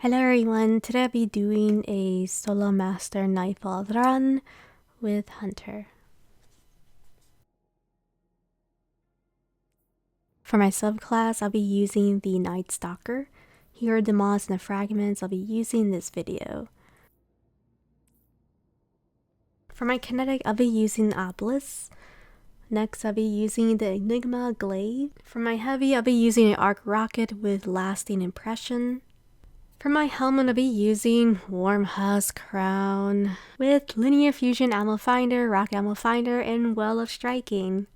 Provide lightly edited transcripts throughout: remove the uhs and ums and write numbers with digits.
Hello everyone, today I'll be doing a solo master Nightfall run with Hunter. For my subclass, I'll be using the Night Stalker. Here are the moths and the fragments I'll be using in this video. For my kinetic, I'll be using Obelisk. Next, I'll be using the Enigma Glaive. For my heavy, I'll be using an arc rocket with lasting impression. For my helmet, I'll be using Warm Husk Crown with Linear Fusion Ammo Finder, Rock Ammo Finder, and Well of Striking.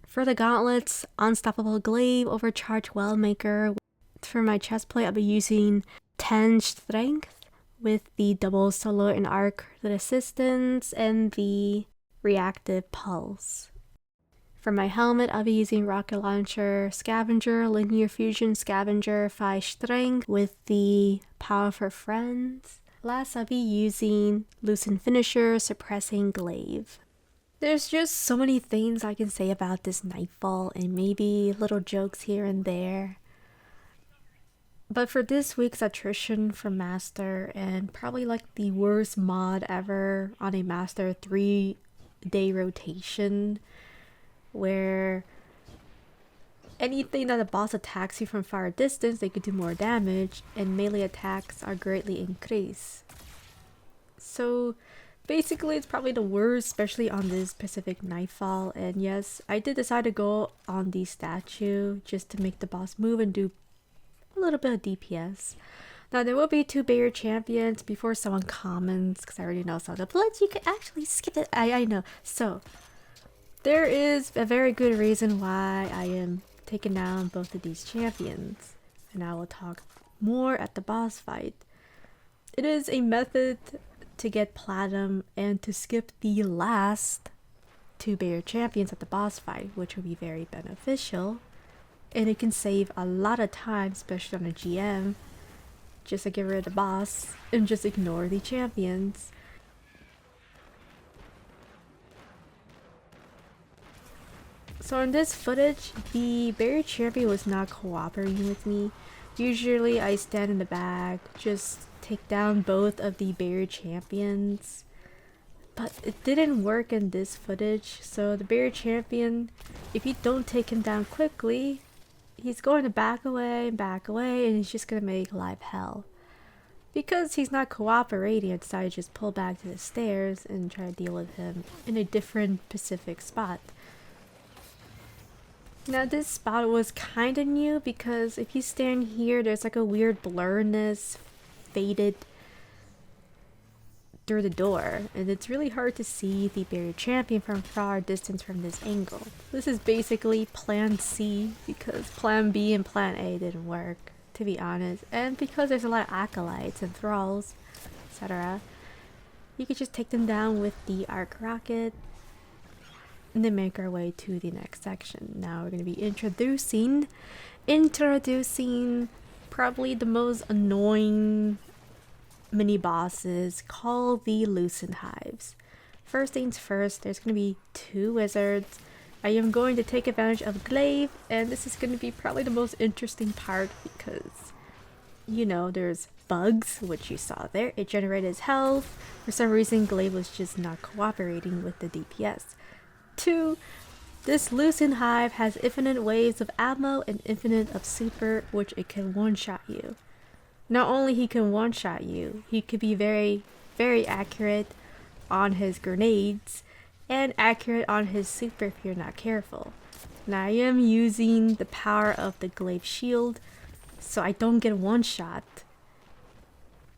For the gauntlets, Unstoppable Glaive, Overcharged Wellmaker. For my chestplate, I'll be using 10 Strength with the double solo and arc resistance and the reactive pulse. For my helmet, I'll be using Rocket Launcher, Scavenger, Linear Fusion Scavenger, 5 Strength with the Power for Friends. Last, I'll be using Lucent Finisher, Suppressing Glaive. There's just so many things I can say about this Nightfall and maybe little jokes here and there. But for this week's attrition from Master, and probably like the worst mod ever on a Master 3-day rotation, where anything that the boss attacks you from far distance, they could do more damage, and melee attacks are greatly increased. So basically it's probably the worst, especially on this specific Nightfall. And yes, I did decide to go on the statue just to make the boss move and do a little bit of DPS. Now there will be 2 barrier champions before someone comments, because I already know some of the blitz you can actually skip it. I know. So there is a very good reason why I am taking down both of these champions, and I will talk more at the boss fight. It is a method to get platinum and to skip the last 2 barrier champions at the boss fight, which will be very beneficial, and it can save a lot of time, especially on a GM, just to get rid of the boss and just ignore the champions. So in this footage, the barrier champion was not cooperating with me. Usually I stand in the back, just take down both of the barrier champions. But it didn't work in this footage, so the barrier champion, if you don't take him down quickly, he's going to back away, and he's just going to make life hell. Because he's not cooperating, I decided to just pull back to the stairs and try to deal with him in a different specific spot. Now this spot was kinda new because if you stand here, there's like a weird blurriness faded through the door, and it's really hard to see the barrier champion from far distance from this angle. This is basically plan C because plan B and plan A didn't work, to be honest, and because there's a lot of acolytes and thralls, etc. You could just take them down with the arc rocket and then make our way to the next section. Now we're going to be introducing probably the most annoying mini bosses, called the Lucent Hives. First things first, there's going to be 2 wizards. I am going to take advantage of glaive, and this is going to be probably the most interesting part because, you know, there's bugs, which you saw there. It generated health. For some reason, glaive was just not cooperating with the DPS. 2, this Lucent Hive has infinite waves of ammo and infinite of super, which it can one-shot you. Not only he can one-shot you, he could be very, very accurate on his grenades and accurate on his super if you're not careful. Now I am using the power of the glaive shield so I don't get one-shot.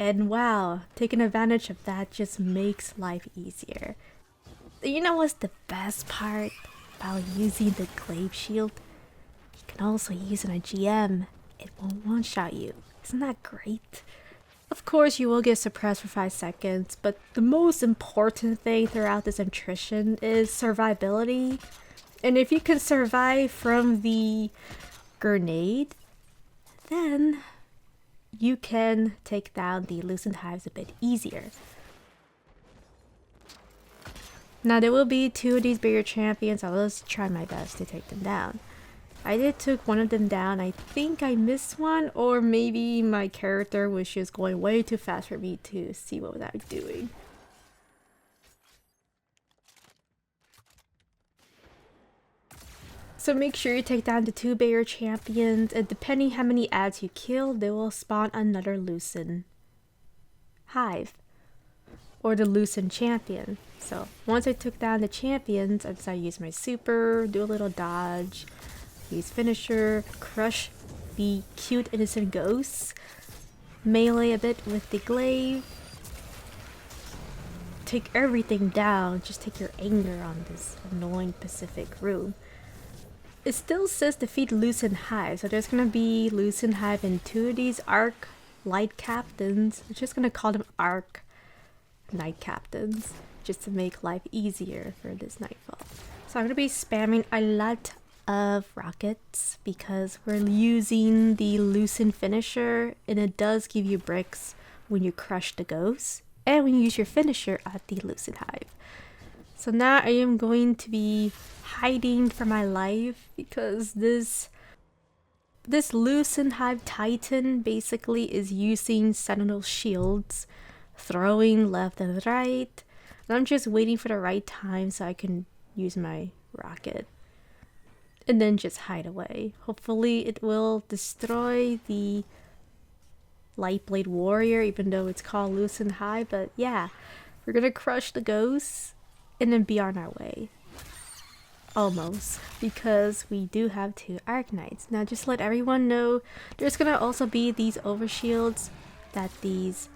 And wow, taking advantage of that just makes life easier. You know what's the best part about using the glaive shield? You can also use it on a GM. It won't one-shot you. Isn't that great? Of course you will get suppressed for 5 seconds, but the most important thing throughout this attrition is survivability. And if you can survive from the grenade, then you can take down the Lucent Hives a bit easier. Now there will be 2 of these barrier champions. I will just try my best to take them down. I did took one of them down. I think I missed one, or maybe my character was just going way too fast for me to see what I was doing. So make sure you take down the 2 barrier champions, and depending how many ads you kill, they will spawn another Lucent Hive. Or the Lucent champion. So once I took down the champions, I decided to use my super, do a little dodge, use finisher, crush the cute innocent ghosts, melee a bit with the glaive, take everything down, just take your anger on this annoying Pacific room. It still says defeat Lucent Hive, so there's gonna be Lucent Hive and 2 of these Arc Light Captains. I'm just gonna call them Arc Night Captains, just to make life easier for this Nightfall. So I'm gonna be spamming a lot of rockets because we're using the Lucent finisher, and it does give you bricks when you crush the ghosts and when you use your finisher at the Lucent Hive. So now I am going to be hiding for my life because this Lucent Hive Titan basically is using Sentinel shields, throwing left and right. And I'm just waiting for the right time so I can use my rocket. And then just hide away. Hopefully it will destroy the Lightblade warrior, even though it's called Lucent Hive. But yeah, we're gonna crush the ghosts and then be on our way. Almost, because we do have 2 Arcanites. Now just let everyone know, there's gonna also be these overshields that these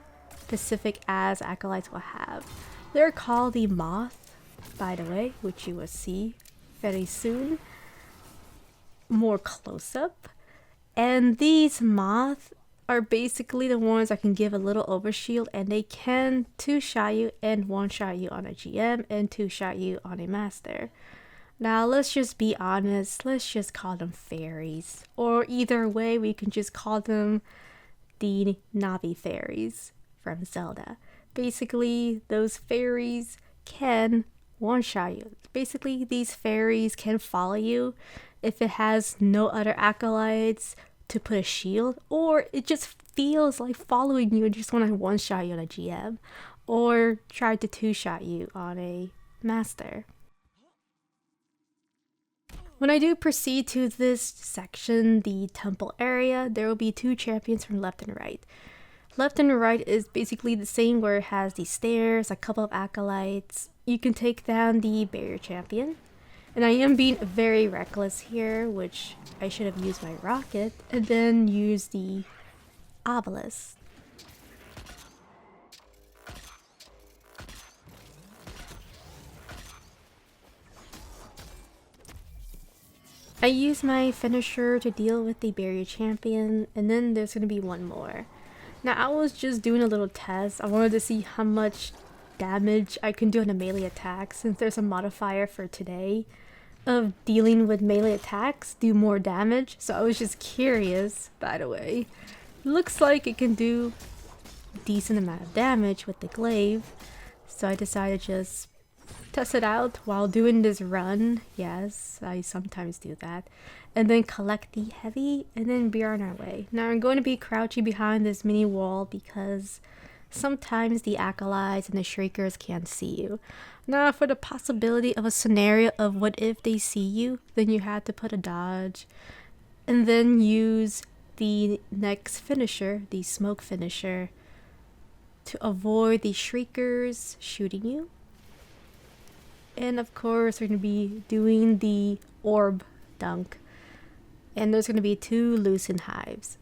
Pacific as acolytes will have. They're called the Moth, by the way, which you will see very soon. More close up. And these Moth are basically the ones that can give a little overshield, and they can 2-shot you and 1-shot you on a GM and 2-shot you on a master. Now let's just be honest, let's just call them fairies. Or either way, we can just call them the Navi fairies from Zelda. Basically, those fairies can 1-shot you. Basically, these fairies can follow you if it has no other acolytes to put a shield, or it just feels like following you and just want to 1-shot you on a GM, or try to 2-shot you on a master. When I do proceed to this section, the temple area, there will be 2 champions from left and right. Left and right is basically the same, where it has the stairs, a couple of acolytes. You can take down the barrier champion. And I am being very reckless here, which I should have used my rocket and then use the obelisk. I use my finisher to deal with the barrier champion, and then there's going to be one more. Now I was just doing a little test. I wanted to see how much damage I can do on a melee attack, since there's a modifier for today of dealing with melee attacks do more damage. So I was just curious, by the way. Looks like it can do a decent amount of damage with the glaive. So I decided to just test it out while doing this run. Yes, I sometimes do that. And then collect the heavy and then be on our way. Now I'm going to be crouching behind this mini wall because sometimes the acolytes and the shriekers can't see you. Now for the possibility of a scenario of what if they see you, then you have to put a dodge and then use the next finisher, the smoke finisher, to avoid the shriekers shooting you. And of course we're going to be doing the orb dunk, and there's going to be 2 Lucent Hives.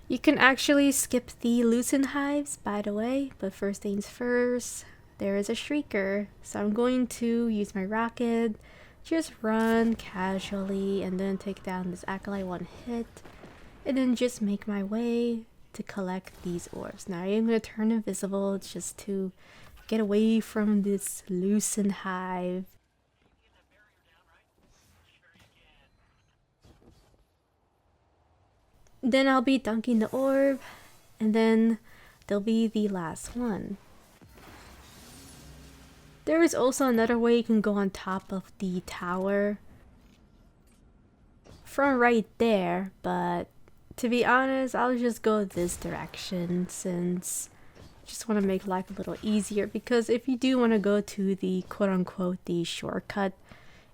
You can actually skip the Lucent Hives, by the way, but first things first, there is a shrieker. So I'm going to use my rocket, just run casually, and then take down this acolyte 1 hit, and then just make my way to collect these orbs. Now I am going to turn invisible just to get away from this Lucent Hive. Then I'll be dunking the orb, and then there'll be the last one. There is also another way you can go on top of the tower from right there, but to be honest, I'll just go this direction since I just want to make life a little easier, because if you do want to go to the quote-unquote the shortcut,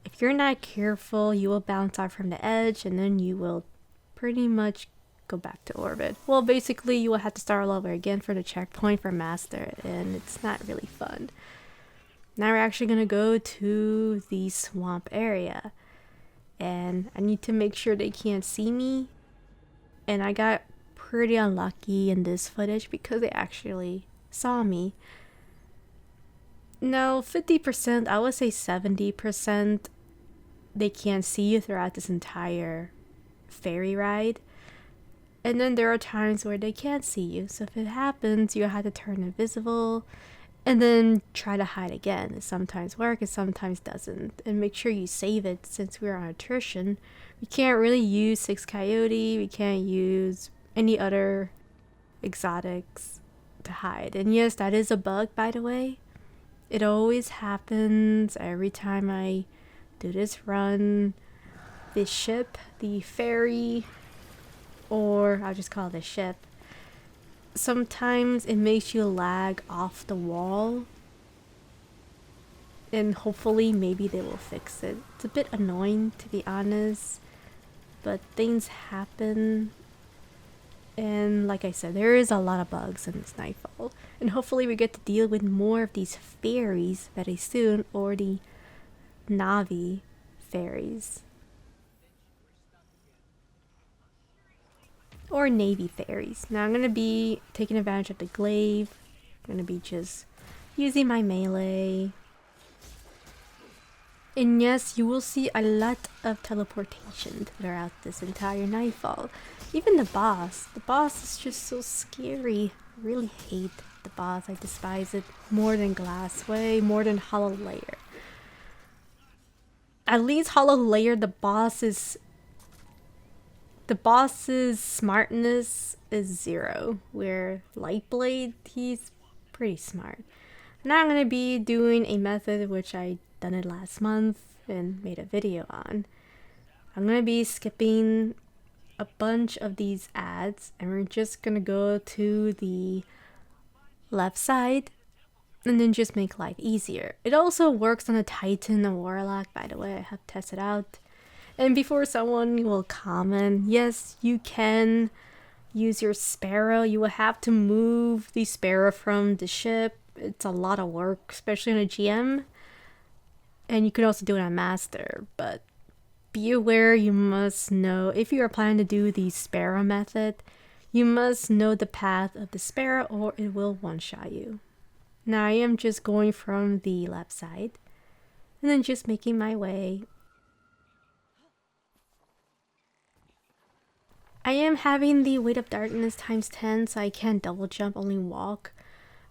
if you're not careful, you will bounce off from the edge and then you will pretty much go back to orbit. Well, basically you will have to start all over again for the checkpoint for master, and it's not really fun. Now we're actually going to go to the swamp area, and I need to make sure they can't see me, and I got pretty unlucky in this footage because they actually saw me. Now 50%, I would say 70%, they can't see you throughout this entire ferry ride. And then there are times where they can't see you, so if it happens, you have to turn invisible and then try to hide again. It sometimes works, it sometimes doesn't. And make sure you save it, since we're on attrition. We can't really use 6 Coyote, we can't use any other exotics to hide. And yes, that is a bug, by the way. It always happens every time I do this run. This ship, the ferry, or I'll just call it a ship, sometimes it makes you lag off the wall, and hopefully maybe they will fix it. It's a bit annoying, to be honest, but things happen, and like I said, there is a lot of bugs in this Nightfall, and hopefully we get to deal with more of these fairies very soon, or the navi fairies, or navy fairies. Now I'm going to be taking advantage of the glaive. I'm going to be just using my melee. And yes, you will see a lot of teleportation throughout this entire Nightfall. Even the boss. The boss is just so scary. I really hate the boss. I despise it more than Glassway, more than Hollow Layer. At least Hollow Layer, the boss's smartness is 0, where Lightblade, he's pretty smart. Now I'm going to be doing a method which I done it last month and made a video on. I'm going to be skipping a bunch of these ads, and we're just going to go to the left side and then just make life easier. It also works on a Titan and Warlock, by the way. I have tested out. And before someone will comment, yes, you can use your sparrow. You will have to move the sparrow from the ship. It's a lot of work, especially on a GM. And you can also do it on master, but be aware, you must know, if you are planning to do the sparrow method, you must know the path of the sparrow or it will one-shot you. Now I am just going from the left side and then just making my way. I am having the weight of darkness times 10, so I can't double jump, only walk.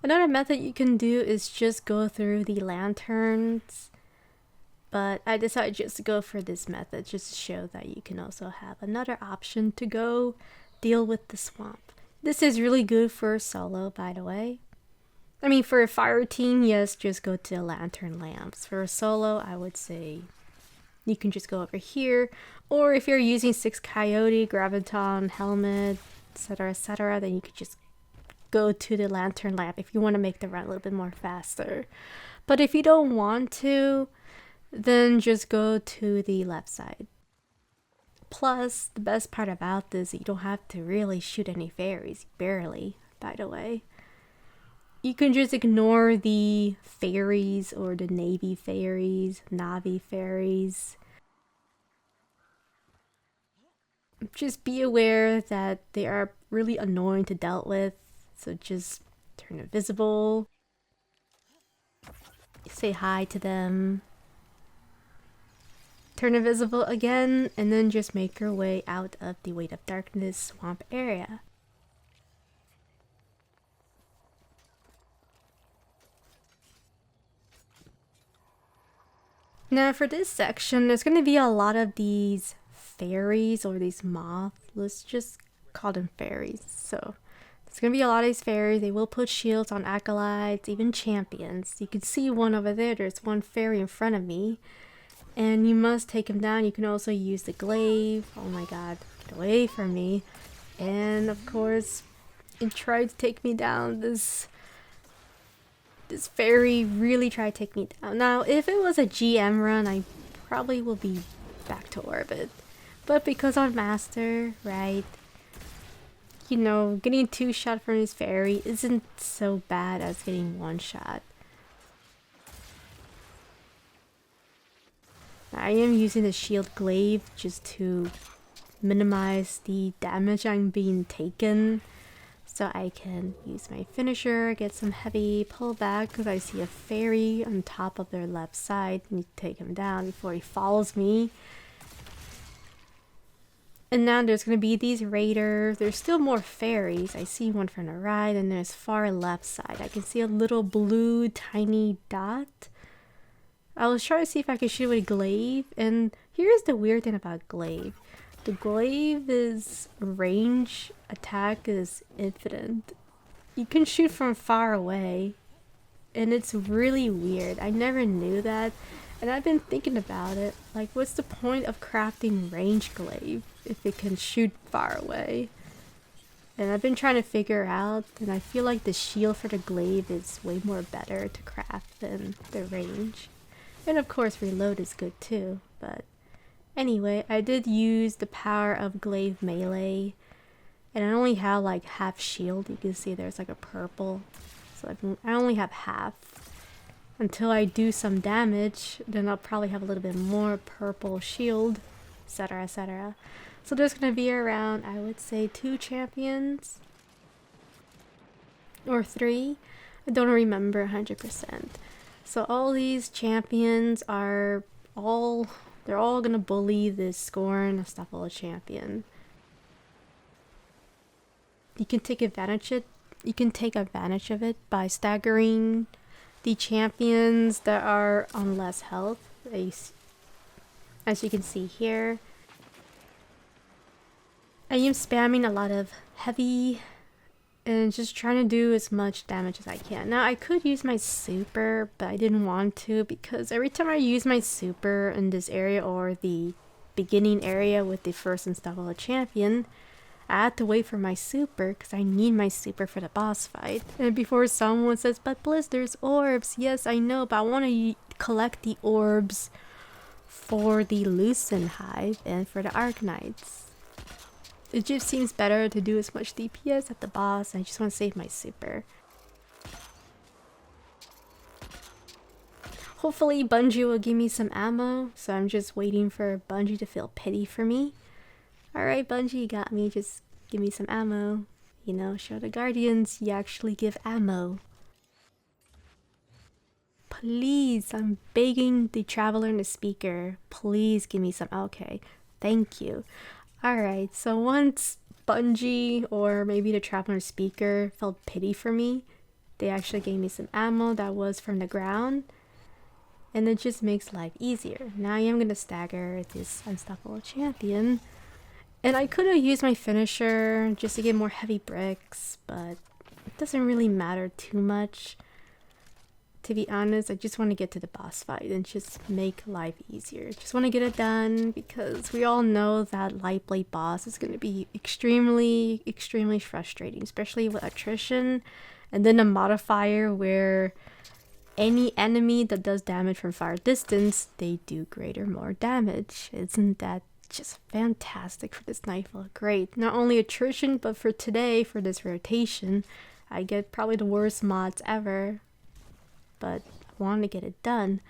Another method you can do is just go through the lanterns, but I decided just to go for this method just to show that you can also have another option to go deal with the swamp. This is really good for solo, by the way. I mean, for a fire team, yes, just go to the lantern lamps. For a solo, I would say you can just go over here, or if you're using 6 Coyote, Graviton, Helmet, etc., then you could just go to the lantern lamp if you want to make the run a little bit more faster. But if you don't want to, then just go to the left side. Plus, the best part about this, you don't have to really shoot any fairies, barely, by the way. You can just ignore the fairies or the navy fairies, navi fairies. Just be aware that they are really annoying to deal with, so just turn invisible, say hi to them, turn invisible again, and then just make your way out of the Weight of Darkness swamp area. Now for this section, there's going to be a lot of these fairies or these moths. Let's just call them fairies. So There's gonna be a lot of these fairies. They will put shields on acolytes, even champions. You can see one over there. There's one fairy in front of me. And you must take him down. You can also use the glaive. Oh my god, get away from me. And of course, it tried to take me down. This fairy really tried to take me down. Now, if it was a GM run, I probably will be back to orbit. But because I'm master, right? You know, getting 2 shot from this fairy isn't so bad as getting 1 shot. I am using the shield glaive just to minimize the damage I'm being taken, so I can use my finisher, get some heavy pullback because I see a fairy on top of their left side. I need to take him down before he follows me. And now there's going to be these raiders. There's still more fairies. I see one from the right, and there's far left side. I can see a little blue tiny dot. I was trying to see if I could shoot with glaive, and here's the weird thing about glaive. The glaive is range attack is infinite. You can shoot from far away, and it's really weird. I never knew that, and I've been thinking about it. Like, what's the point of crafting range glaive if it can shoot far away? And I've been trying to figure out, and I feel like the shield for the glaive is way more better to craft than the range. And of course reload is good too, but anyway, I did use the power of glaive melee, and I only have like half shield. You can see there's like a purple, so I only have half. Until I do some damage, then I'll probably have a little bit more purple shield, etc, etc. So there's gonna be around, I would say, 2 champions or 3. I don't remember 100%. So all these champions are they're all gonna bully this Scorn Astaphala champion. You can take advantage of it by staggering the champions that are on less health. As you can see here, I am spamming a lot of heavy and just trying to do as much damage as I can. Now, I could use my super, but I didn't want to because every time I use my super in this area or the beginning area with the first Astaphala champion, I had to wait for my super because I need my super for the boss fight. And before someone says, but Blizz, there's orbs. Yes, I know, but I want to collect the orbs for the Lucent Hive and for the Arknights. It just seems better to do as much DPS at the boss. I just want to save my super. Hopefully Bungie will give me some ammo, so I'm just waiting for Bungie to feel pity for me. Alright Bungie, you got me, just give me some ammo. You know, show the Guardians you actually give ammo. Please, I'm begging the Traveler and the Speaker, please give me some. Okay, thank you. Alright, so once Bungie or maybe the Traveler Speaker felt pity for me, they actually gave me some ammo that was from the ground, and it just makes life easier. Now I am going to stagger this Unstoppable champion, and I could have used my finisher just to get more heavy bricks, but it doesn't really matter too much. To be honest, I just want to get to the boss fight and just make life easier. Just want to get it done because we all know that Lightblade boss is going to be extremely, extremely frustrating, especially with attrition and then a modifier where any enemy that does damage from far distance, they do greater more damage. Isn't that just fantastic for this Nightfall? Great. Not only attrition, but for today, for this rotation, I get probably the worst mods ever. But I want to get it done.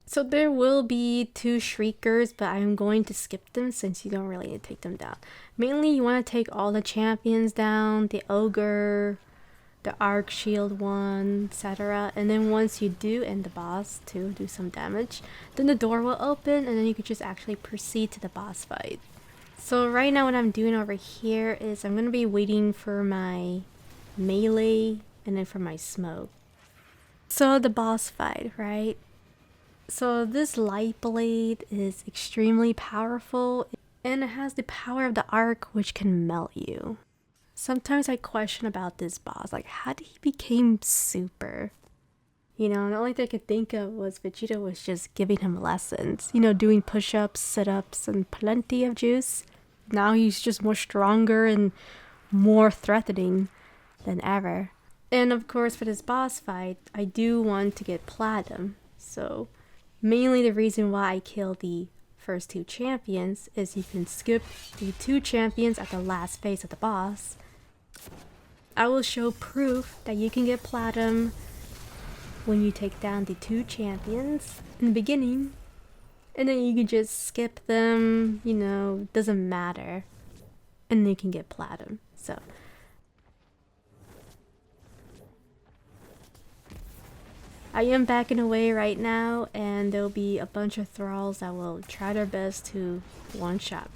So there will be 2 Shriekers, but I'm going to skip them since you don't really need to take them down. Mainly you want to take all the champions down, the Ogre, the Arc Shield one, etc. And then once you do end the boss to do some damage, then the door will open and then you can just actually proceed to the boss fight. So right now what I'm doing over here is I'm going to be waiting for my melee and then for my smoke. So the boss fight, right? So this Lightblade is extremely powerful, and it has the power of the arc, which can melt you. Sometimes I question about this boss, like how did he become super? You know, the only thing I could think of was Vegeta was just giving him lessons. You know, doing push-ups, sit-ups, and plenty of juice. Now he's just more stronger and more threatening than ever. And of course, for this boss fight, I do want to get platinum. So, mainly the reason why I kill the first two champions is you can skip the two champions at the last phase of the boss. I will show proof that you can get platinum when you take down the two champions in the beginning, and then you can just skip them, you know, doesn't matter, and then you can get platinum. So I am backing away right now, and there'll be a bunch of thralls that will try their best to one-shot.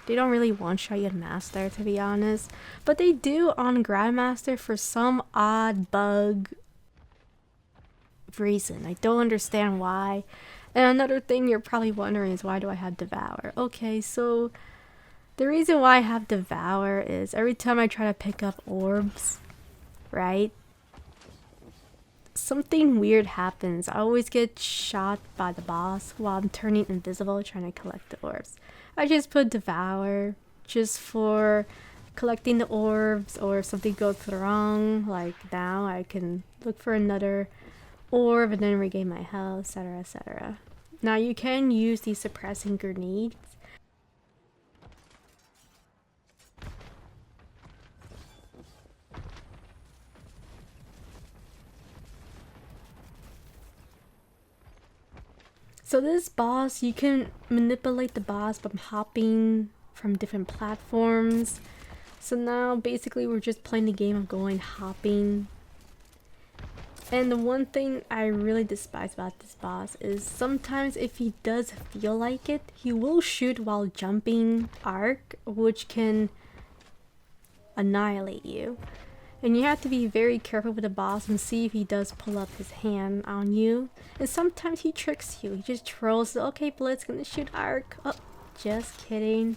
They don't really one-shot you in Master, to be honest, but they do on Grandmaster for some odd bug reason. I don't understand why. And another thing you're probably wondering is, why do I have Devour? Okay, so the reason why I have Devour is every time I try to pick up orbs, right? Something weird happens. I always get shot by the boss while I'm turning invisible trying to collect the orbs. I just put Devour just for collecting the orbs, or if something goes wrong, like now I can look for another orb and then regain my health, etc, etc. Now you can use these suppressing grenades. So this boss, you can manipulate the boss by hopping from different platforms. So now basically we're just playing the game of going hopping. And the one thing I really despise about this boss is sometimes if he does feel like it, he will shoot while jumping arc, which can annihilate you. And you have to be very careful with the boss and see if he does pull up his hand on you. And sometimes he tricks you. He just trolls, okay, Blitz, gonna shoot arc. Oh, just kidding.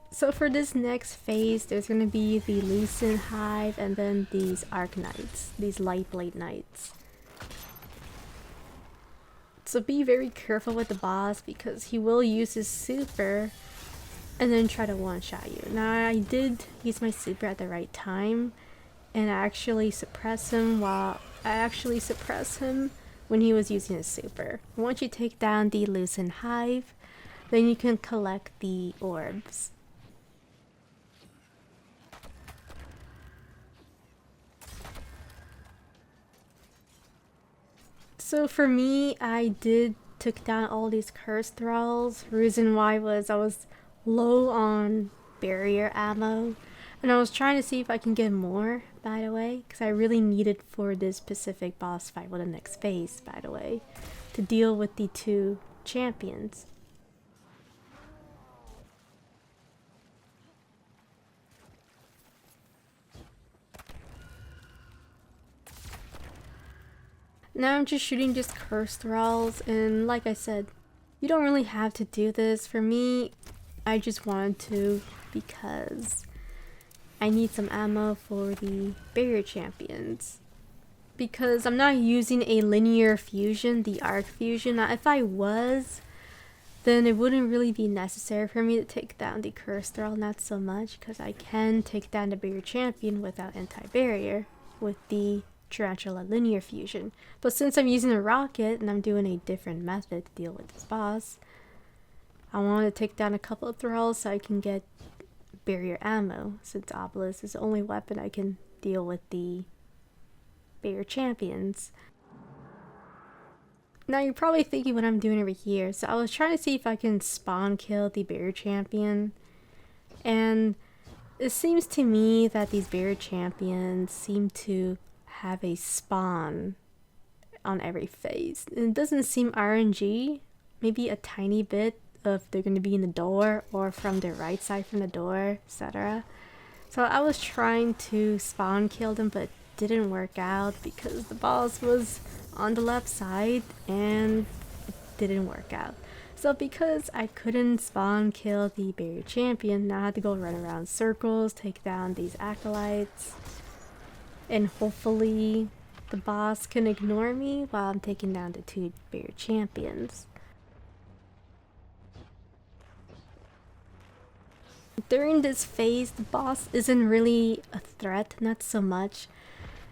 So for this next phase, there's gonna be the Lucent Hive and then these Arc Knights, these Lightblade Knights. So be very careful with the boss because he will use his super and then try to one-shot you. Now I did use my super at the right time, and I actually suppress him when he was using his super. Once you take down the Lucent Hive, then you can collect the orbs. So for me, I took down all these cursed thralls. Reason why was I was low on barrier ammo, and I was trying to see if I can get more, by the way, because I really needed for this specific boss fight with the next phase, by the way, to deal with the two champions. Now I'm just shooting just cursed thralls, and like I said, you don't really have to do this. For me, I just wanted to because I need some ammo for the barrier champions. Because I'm not using a linear fusion, the arc fusion. Now if I was, then it wouldn't really be necessary for me to take down the cursed thrall, not so much, because I can take down the barrier champion without anti-barrier with the tarantula linear fusion. But since I'm using a rocket and I'm doing a different method to deal with this boss, I want to take down a couple of thralls so I can get barrier ammo, since Obelisk is the only weapon I can deal with the barrier champions. Now you're probably thinking what I'm doing over here. So I was trying to see if I can spawn kill the barrier champion, and it seems to me that these barrier champions seem to have a spawn on every phase. And it doesn't seem RNG, maybe a tiny bit of they're going to be in the door or from the right side from the door, etc. So I was trying to spawn kill them, but didn't work out because the boss was on the left side and it didn't work out. So because I couldn't spawn kill the barrier champion, now I had to go run around circles, take down these acolytes, and hopefully the boss can ignore me while I'm taking down the 2 barrier champions. During this phase, the boss isn't really a threat, not so much.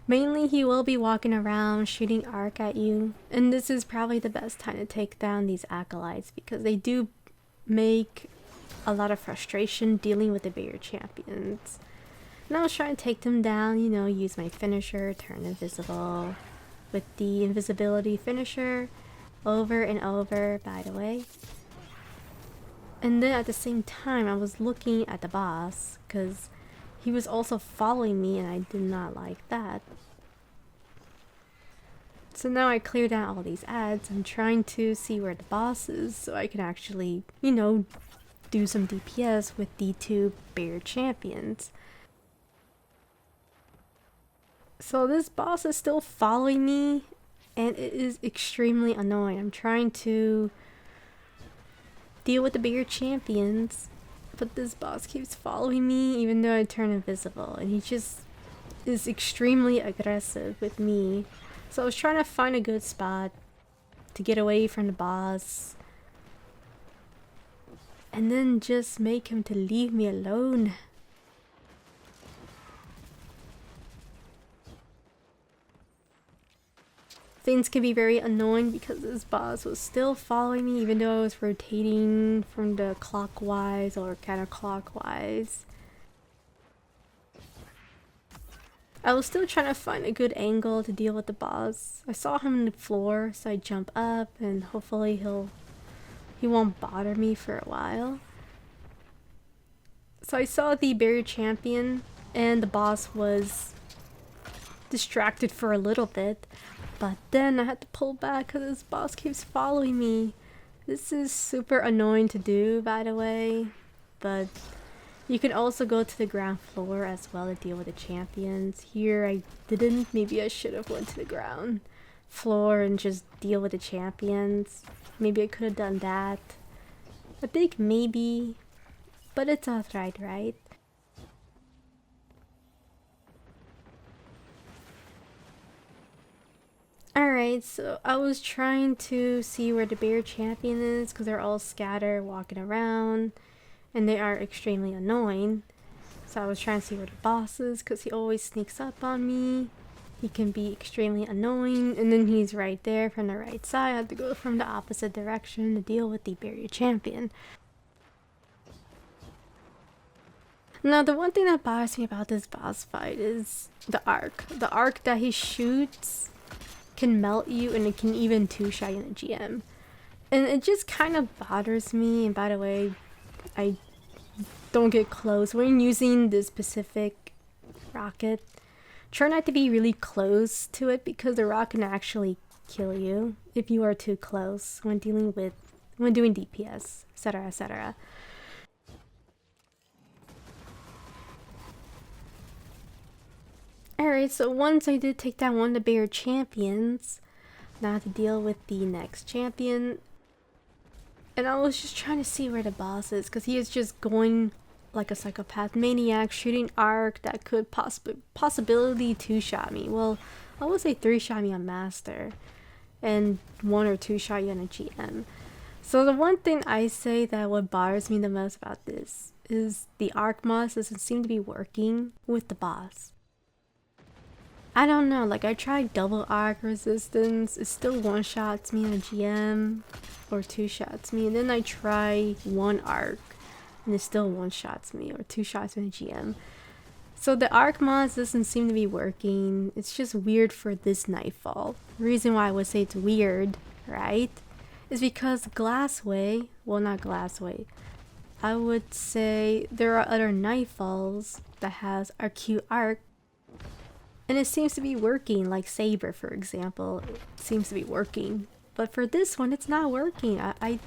Mainly he will be walking around shooting arc at you, and this is probably the best time to take down these acolytes because they do make a lot of frustration dealing with the barrier champions. And I was trying to take them down, you know, use my finisher, turn invisible with the invisibility finisher over and over, by the way. And then at the same time, I was looking at the boss because he was also following me and I did not like that. So now I cleared out all these ads. I'm trying to see where the boss is so I can actually, you know, do some DPS with the 2 barrier champions. So this boss is still following me and it is extremely annoying. I'm trying to deal with the barrier champions, but this boss keeps following me even though I turn invisible, and he just is extremely aggressive with me. So I was trying to find a good spot to get away from the boss and then just make him to leave me alone. Things can be very annoying because this boss was still following me even though I was rotating from the clockwise or counterclockwise. I was still trying to find a good angle to deal with the boss. I saw him on the floor, so I jump up and hopefully he won't bother me for a while. So I saw the barrier champion and the boss was distracted for a little bit. But then I had to pull back because this boss keeps following me. This is super annoying to do, by the way. But you can also go to the ground floor as well to deal with the champions. Here I didn't. Maybe I should have went to the ground floor and just deal with the champions. Maybe I could have done that. I think maybe. But it's alright, right? Alright, so I was trying to see where the barrier champion is because they're all scattered walking around and they are extremely annoying. So I was trying to see where the boss is because he always sneaks up on me. He can be extremely annoying, and then he's right there from the right side. I had to go from the opposite direction to deal with the barrier champion. Now the one thing that bothers me about this boss fight is the arc. The arc that he shoots can melt you and it can even 2-shot you in a GM. And it just kind of bothers me. And by the way, I don't get close when using this specific rocket. Try not to be really close to it because the rocket can actually kill you if you are too close when doing DPS, etc, etc. Alright, so once I did take down one of the barrier champions, now I have to deal with the next champion. And I was just trying to see where the boss is because he is just going like a psychopath maniac, shooting arc that could possibility 2-shot me. Well, I would say 3-shot me on master and 1 or 2-shot you on a GM. So the one thing I say that what bothers me the most about this is the arc moth doesn't seem to be working with the boss. I don't know, like I tried double arc resistance, it still 1-shots me on a GM or 2-shots me, and then I try 1 arc and it still 1-shots me or 2-shots me on a GM. So the arc mods doesn't seem to be working. It's just weird for this Nightfall. The reason why I would say it's weird, right, is because Glassway, well not Glassway, I would say there are other Nightfalls that has acute arc and it seems to be working, like Sabar for example, it seems to be working. But for this one, it's not working. I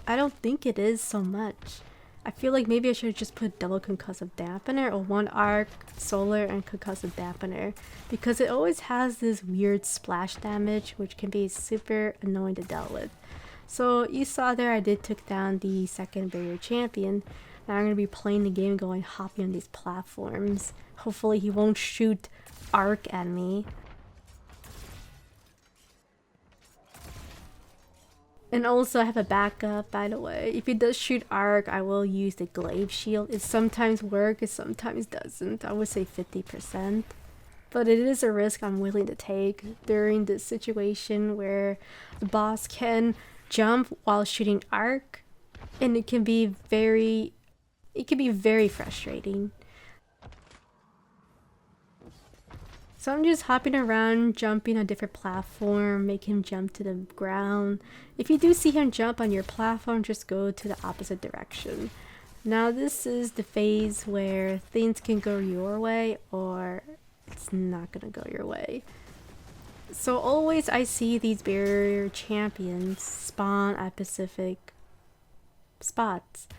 don't think it is so much. I feel like maybe I should just put double concussive dampener or one arc, solar, and concussive dampener, because it always has this weird splash damage which can be super annoying to deal with. So you saw there I did took down the second barrier champion. Now I'm going to be playing the game going hopping on these platforms. Hopefully he won't shoot arc at me. And also I have a backup, by the way. If he does shoot arc, I will use the glaive shield. It sometimes works, it sometimes doesn't. I would say 50%. But it is a risk I'm willing to take during this situation where the boss can jump while shooting arc. And it can be very frustrating. So I'm just hopping around, jumping on a different platform, make him jump to the ground. If you do see him jump on your platform, just go to the opposite direction. Now this is the phase where things can go your way or it's not gonna go your way. So always I see these barrier champions spawn at specific spots.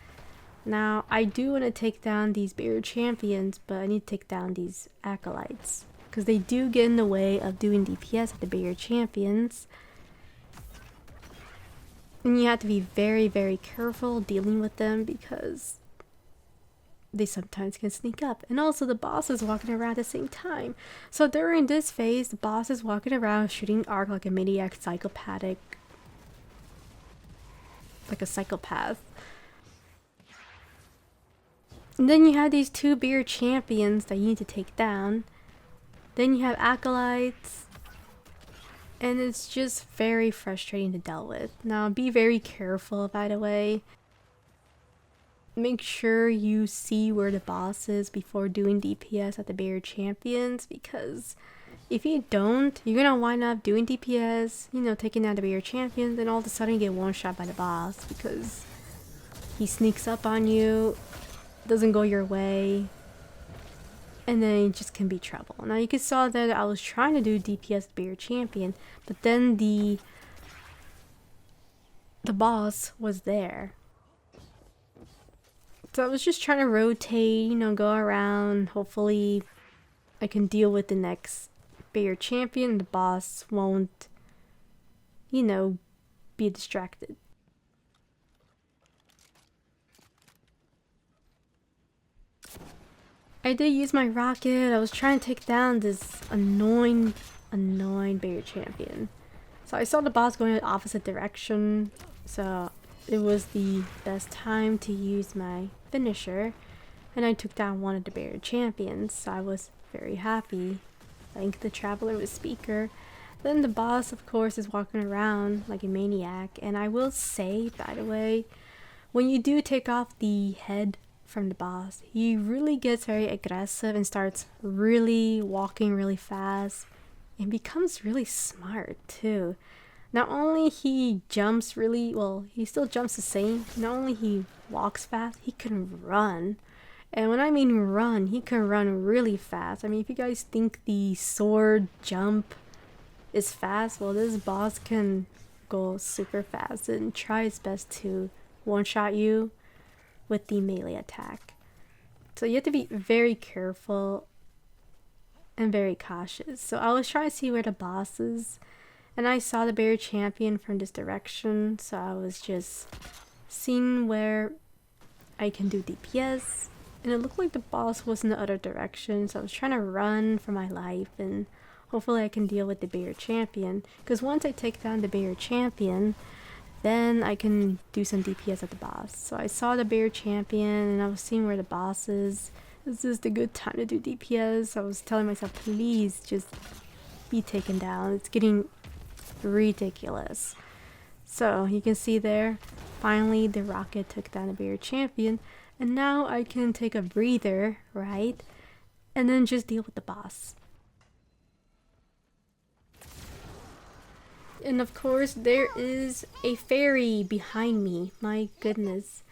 Now I do want to take down these barrier champions, but I need to take down these acolytes, because they do get in the way of doing DPS at the barrier champions. And you have to be very, very careful dealing with them because they sometimes can sneak up. And also the boss is walking around at the same time. So during this phase, the boss is walking around shooting arc like a maniac psychopathic. Like a psychopath. And then you have these two barrier champions that you need to take down. Then you have acolytes, and it's just very frustrating to deal with. Now be very careful, by the way. Make sure you see where the boss is before doing DPS at the barrier champions, because if you don't, you're gonna wind up doing DPS, you know, taking down the barrier champions, and all of a sudden you get one shot by the boss because he sneaks up on you, doesn't go your way. And then it just can be trouble. Now you saw that I was trying to do DPS barrier champion, but then the boss was there. So I was just trying to rotate, you know, go around. Hopefully I can deal with the next barrier champion. The boss won't, you know, be distracted. I did use my rocket. I was trying to take down this annoying barrier champion. So I saw the boss going in the opposite direction, so it was the best time to use my finisher, and I took down one of the barrier champions, so I was very happy. Thank the traveler with speaker. Then the boss, of course, is walking around like a maniac, and I will say, by the way, when you do take off the head from the boss, he really gets very aggressive and starts really walking really fast and becomes really smart too. Not only he jumps really well, he still jumps the same. Not only he walks fast, he can run. And when I mean run, he can run really fast. I mean, if you guys think the sword jump is fast, well, this boss can go super fast and try his best to one-shot you with the melee attack. So you have to be very careful and very cautious. So I was trying to see where the boss is, and I saw the barrier champion from this direction, so I was just seeing where I can do DPS, and it looked like the boss was in the other direction, so I was trying to run for my life, and hopefully I can deal with the barrier champion, because once I take down the barrier champion, then I can do some DPS at the boss. So I saw the barrier champion and I was seeing where the boss is. This is the good time to do DPS. I was telling myself, please just be taken down. It's getting ridiculous. So you can see there, finally the rocket took down the barrier champion, and now I can take a breather, right? And then just deal with the boss. And of course, there is a Ferry behind me. My goodness.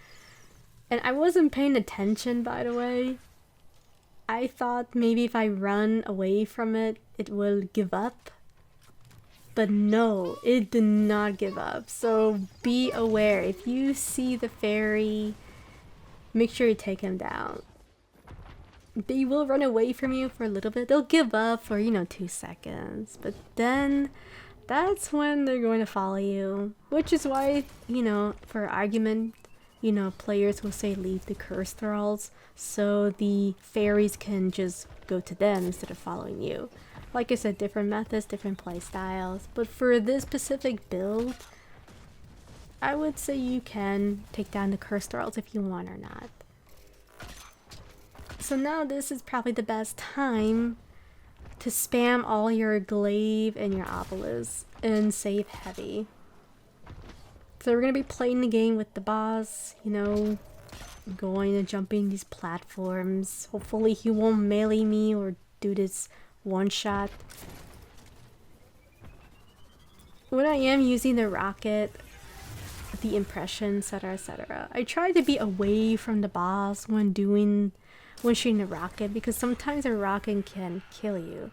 And I wasn't paying attention, by the way. I thought maybe if I run away from it, it will give up. But no, it did not give up. So be aware. If you see the Ferry, make sure you take him down. They will run away from you for a little bit. They'll give up for, 2 seconds. But then that's when they're going to follow you. Which is why, for argument, players will say leave the curse thralls so the fairies can just go to them instead of following you. Like I said, different methods, different play styles. But for this specific build, I would say you can take down the curse thralls if you want or not. So now this is probably the best time to spam all your glaive and your obelisk and save heavy. So we're going to be playing the game with the boss, going and jumping these platforms. Hopefully he won't melee me or do this one shot. When I am using the rocket, the impression, etc., I try to be away from the boss when shooting a rocket, because sometimes a rocket can kill you.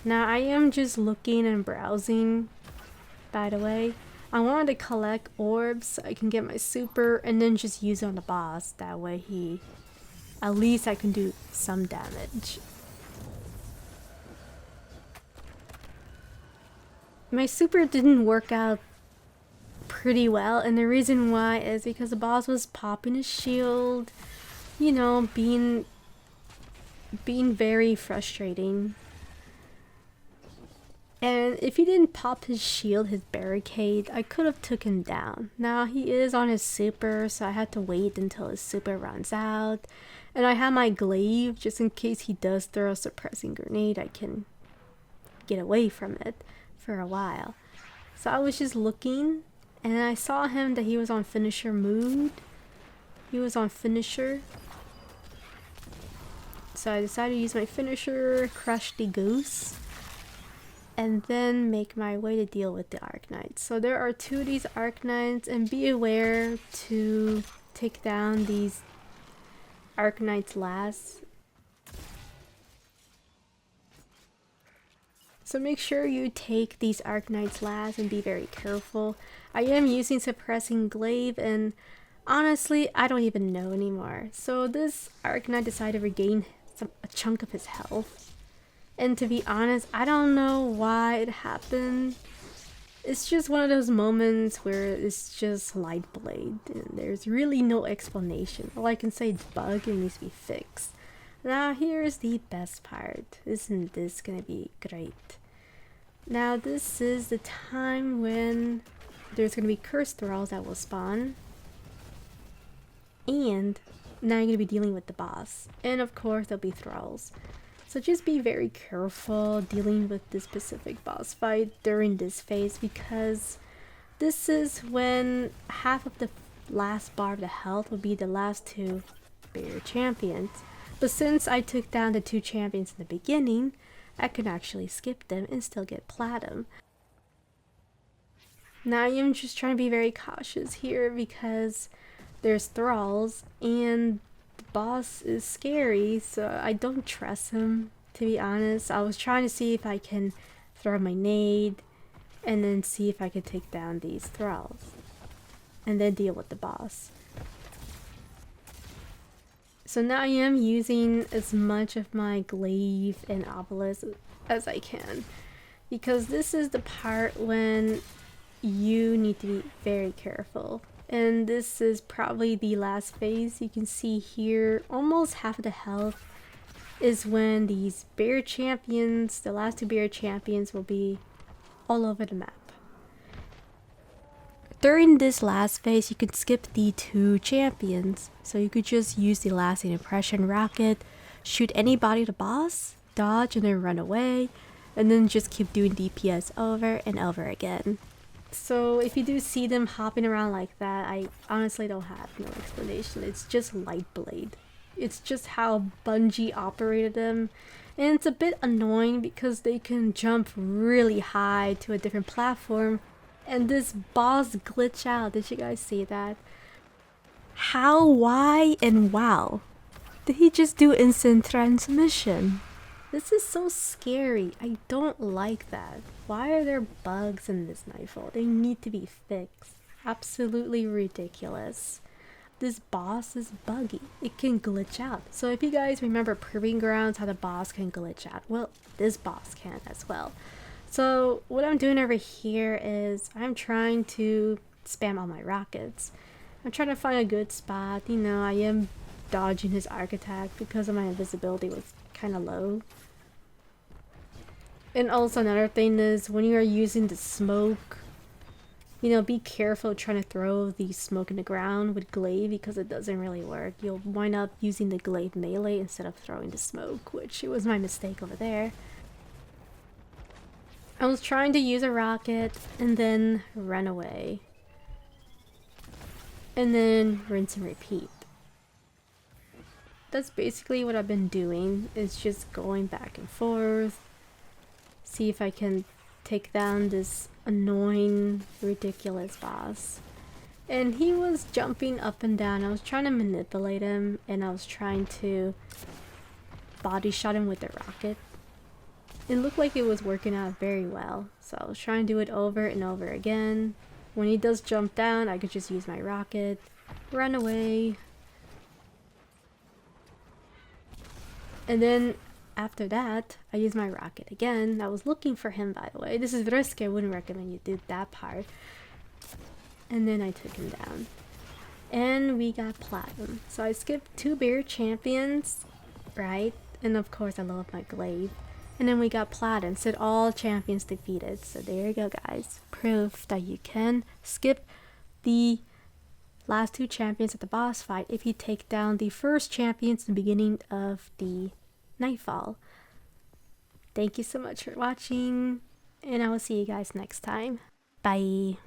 Now I am just looking and browsing, by the way. I wanted to collect orbs so I can get my super and then just use it on the boss. That way at least I can do some damage. My super didn't work out pretty well, and the reason why is because the boss was popping his shield, being very frustrating. And if he didn't pop his shield, his barricade, I could have took him down. Now he is on his super, so I had to wait until his super runs out. And I have my glaive just in case he does throw a suppressing grenade, I can get away from it for a while. So I was just looking, and I saw him that he was on finisher mood. He was on finisher. So I decided to use my finisher, crush the goose, and then make my way to deal with the Arknights. So there are 2 of these Arknights, and be aware to take down these Arknights last. So make sure you take these Arknights last and be very careful. I am using suppressing glaive, and honestly, I don't even know anymore. So this Arknight decided to regain a chunk of his health. And to be honest, I don't know why it happened. It's just one of those moments where it's just Lightblade and there's really no explanation. All I can say is bug and needs to be fixed. Now here's the best part. Isn't this gonna be great? Now this is the time when there's gonna be curse thralls that will spawn. And now you're gonna be dealing with the boss. And of course there'll be thralls. So just be very careful dealing with this specific boss fight during this phase, because this is when half of the last bar of the health will be the last 2 barrier champions. But since I took down the 2 champions in the beginning, I can actually skip them and still get platinum. Now I am just trying to be very cautious here because there's thralls and the boss is scary, so I don't trust him, to be honest. I was trying to see if I can throw my nade and then see if I could take down these thralls and then deal with the boss. So now I am using as much of my glaive and obelisk as I can, because this is the part when you need to be very careful. And this is probably the last phase. You can see here almost half of the health is when these bear champions, the last 2 bear champions, will be all over the map. During this last phase, you can skip the 2 champions. So you could just use the lasting impression rocket, shoot anybody the boss, dodge and then run away, and then just keep doing DPS over and over again. So if you do see them hopping around like that, I honestly don't have no explanation. It's just Lightblade. It's just how Bungie operated them. And it's a bit annoying because they can jump really high to a different platform. And this boss glitch out. Did you guys see that? How, why, and wow. Did he just do instant transmission? This is so scary. I don't like that. Why are there bugs in this Nightfall? They need to be fixed. Absolutely ridiculous. this boss is buggy. It can glitch out. So if you guys remember Proving Grounds, how the boss can glitch out, well, this boss can as well. So what I'm doing over here is I'm trying to spam all my rockets. I'm trying to find a good spot. You know, I am dodging his arc attack because of my invisibility was kind of low. And also another thing is when you are using the smoke, you know, be careful trying to throw the smoke in the ground with glaive because it doesn't really work. You'll wind up using the glaive melee instead of throwing the smoke, which it was my mistake over there. I was trying to use a rocket and then run away. And then rinse and repeat. That's basically what I've been doing, is just going back and forth. See if I can take down this annoying, ridiculous boss. And he was jumping up and down. I was trying to manipulate him and I was trying to body shot him with the rocket. It looked like it was working out very well. So I was trying to do it over and over again. When he does jump down, I could just use my rocket, run away. And then after that, I use my rocket again. I was looking for him, by the way. This is risky. I wouldn't recommend you do that part. And then I took him down. And we got platinum. So I skipped 2 bear champions, right? And of course I love my glaive. And then we got platinum. Said all champions defeated. So there you go, guys. Proof that you can skip the last 2 champions at the boss fight if you take down the first champions in the beginning of the Nightfall. Thank you so much for watching, and I will see you guys next time. Bye.